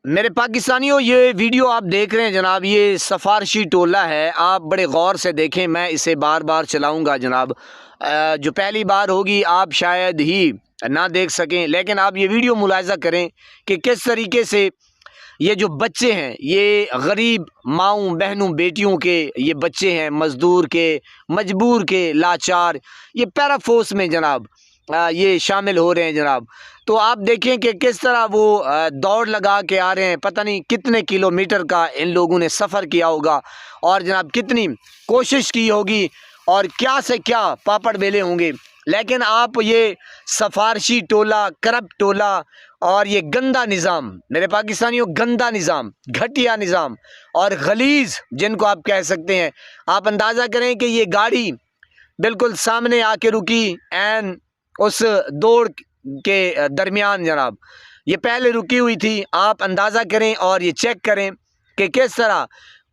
میرے پاکستانیوں، یہ ویڈیو آپ دیکھ رہے ہیں جناب، یہ سفارشی ٹولہ ہے. آپ بڑے غور سے دیکھیں، میں اسے بار بار چلاؤں گا جناب. جو پہلی بار ہوگی آپ شاید ہی نہ دیکھ سکیں، لیکن آپ یہ ویڈیو ملاحظہ کریں کہ کس طریقے سے یہ جو بچے ہیں، یہ غریب ماؤں بہنوں بیٹیوں کے یہ بچے ہیں، مزدور کے، مجبور کے، لاچار، یہ پیرا فورس میں جناب یہ شامل ہو رہے ہیں جناب. تو آپ دیکھیں کہ کس طرح وہ دوڑ لگا کے آ رہے ہیں. پتہ نہیں کتنے کلومیٹر کا ان لوگوں نے سفر کیا ہوگا، اور جناب کتنی کوشش کی ہوگی، اور کیا سے کیا پاپڑ بیلے ہوں گے. لیکن آپ یہ سفارشی ٹولہ، کرپٹ ٹولہ، اور یہ گندا نظام، میرے پاکستانیوں، گندا نظام، گھٹیا نظام اور غلیظ جن کو آپ کہہ سکتے ہیں. آپ اندازہ کریں کہ یہ گاڑی بالکل سامنے آ کے رکی این اس دوڑ کے درمیان جناب، یہ پہلے رکی ہوئی تھی. آپ اندازہ کریں اور یہ چیک کریں کہ کس طرح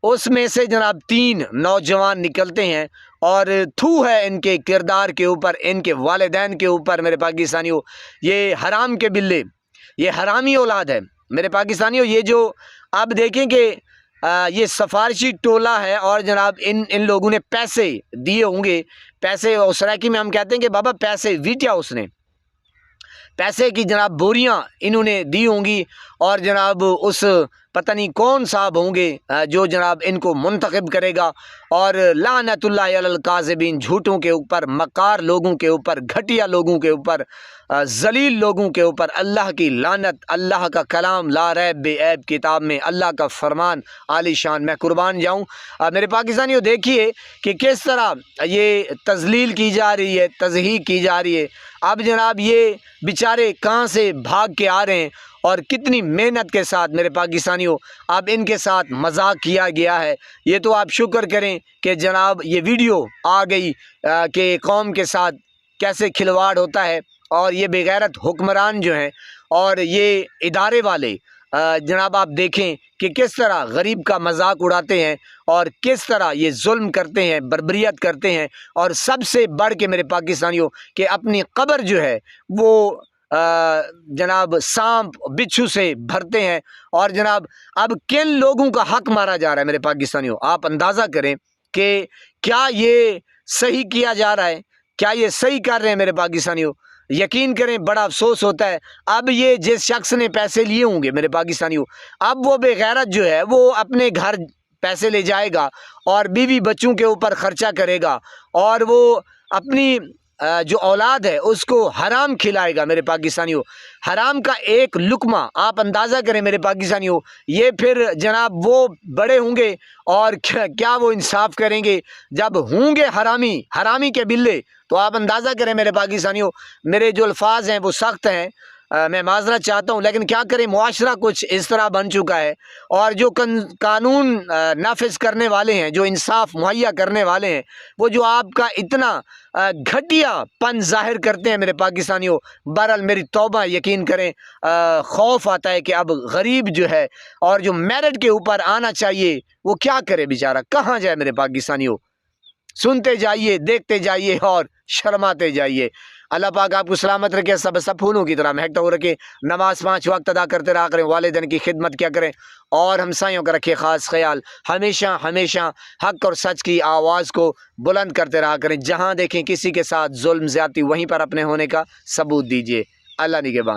اس میں سے جناب 3 نوجوان نکلتے ہیں، اور تھو ہے ان کے کردار کے اوپر، ان کے والدین کے اوپر. میرے پاکستانیوں، یہ حرام کے بلے، یہ حرامی اولاد ہے. میرے پاکستانیوں، یہ جو آپ دیکھیں کہ یہ سفارشی ٹولہ ہے، اور جناب ان لوگوں نے پیسے دیے ہوں گے. پیسے سرائکی میں ہم کہتے ہیں کہ بابا پیسے ویٹیا، اس نے پیسے کی جناب بوریاں انہوں نے دی ہوں گی. اور جناب اس پتہ نہیں کون صاحب ہوں گے جو جناب ان کو منتخب کرے گا. اور لعنت اللہ علی الکاذبین، جھوٹوں کے اوپر، مکار لوگوں کے اوپر، گھٹیا لوگوں کے اوپر، ذلیل لوگوں کے اوپر اللہ کی لعنت. اللہ کا کلام لا ریب بے عیب کتاب میں اللہ کا فرمان عالی شان، میں قربان جاؤں. میرے پاکستانیوں، دیکھیے کہ کس طرح یہ تذلیل کی جا رہی ہے، تضحیک کی جا رہی ہے. اب جناب یہ بیچارے کہاں سے بھاگ کے آ رہے ہیں، اور کتنی محنت کے ساتھ میرے پاکستانیوں اب ان کے ساتھ مذاق کیا گیا ہے. یہ تو آپ شکر کریں کہ جناب یہ ویڈیو آ گئی کہ قوم کے ساتھ کیسے کھلواڑ ہوتا ہے. اور یہ بے غیرت حکمران جو ہیں اور یہ ادارے والے جناب، آپ دیکھیں کہ کس طرح غریب کا مذاق اڑاتے ہیں، اور کس طرح یہ ظلم کرتے ہیں، بربریت کرتے ہیں. اور سب سے بڑھ کے میرے پاکستانیوں کہ اپنی قبر جو ہے وہ جناب سانپ بچھو سے بھرتے ہیں. اور جناب اب کن لوگوں کا حق مارا جا رہا ہے میرے پاکستانیوں، آپ اندازہ کریں کہ کیا یہ صحیح کیا جا رہا ہے، کیا یہ صحیح کر رہے ہیں میرے پاکستانیوں. یقین کریں بڑا افسوس ہوتا ہے. اب یہ جس شخص نے پیسے لیے ہوں گے میرے پاکستانیوں، اب وہ بے غیرت جو ہے وہ اپنے گھر پیسے لے جائے گا، اور بیوی بچوں کے اوپر خرچہ کرے گا، اور وہ اپنی جو اولاد ہے اس کو حرام کھلائے گا. میرے پاکستانیوں، حرام کا ایک لقمہ آپ اندازہ کریں میرے پاکستانیوں، یہ پھر جناب وہ بڑے ہوں گے اور کیا وہ انصاف کریں گے جب ہوں گے حرامی کے بلے. تو آپ اندازہ کریں میرے پاکستانیوں، میرے جو الفاظ ہیں وہ سخت ہیں، میں معذرت چاہتا ہوں، لیکن کیا کریں، معاشرہ کچھ اس طرح بن چکا ہے. اور جو قانون نافذ کرنے والے ہیں، جو انصاف مہیا کرنے والے ہیں، وہ جو آپ کا اتنا گھٹیا پن ظاہر کرتے ہیں میرے پاکستانیوں. بہرحال میری توبہ، یقین کریں خوف آتا ہے کہ اب غریب جو ہے اور جو میرٹ کے اوپر آنا چاہیے وہ کیا کرے بیچارہ، کہاں جائے میرے پاکستانیوں. سنتے جائیے، دیکھتے جائیے اور شرماتے جائیے. اللہ پاک آپ کو سلامت رکھے، سب پھولوں کی طرح مہکتا ہو رکھے. نماز 5 وقت ادا کرتے رہا کریں، والدین کی خدمت کیا کریں، اور ہمسایوں کا رکھے خاص خیال. ہمیشہ ہمیشہ حق اور سچ کی آواز کو بلند کرتے رہا کریں. جہاں دیکھیں کسی کے ساتھ ظلم زیادتی، وہیں پر اپنے ہونے کا ثبوت دیجیے. اللہ نگہبان.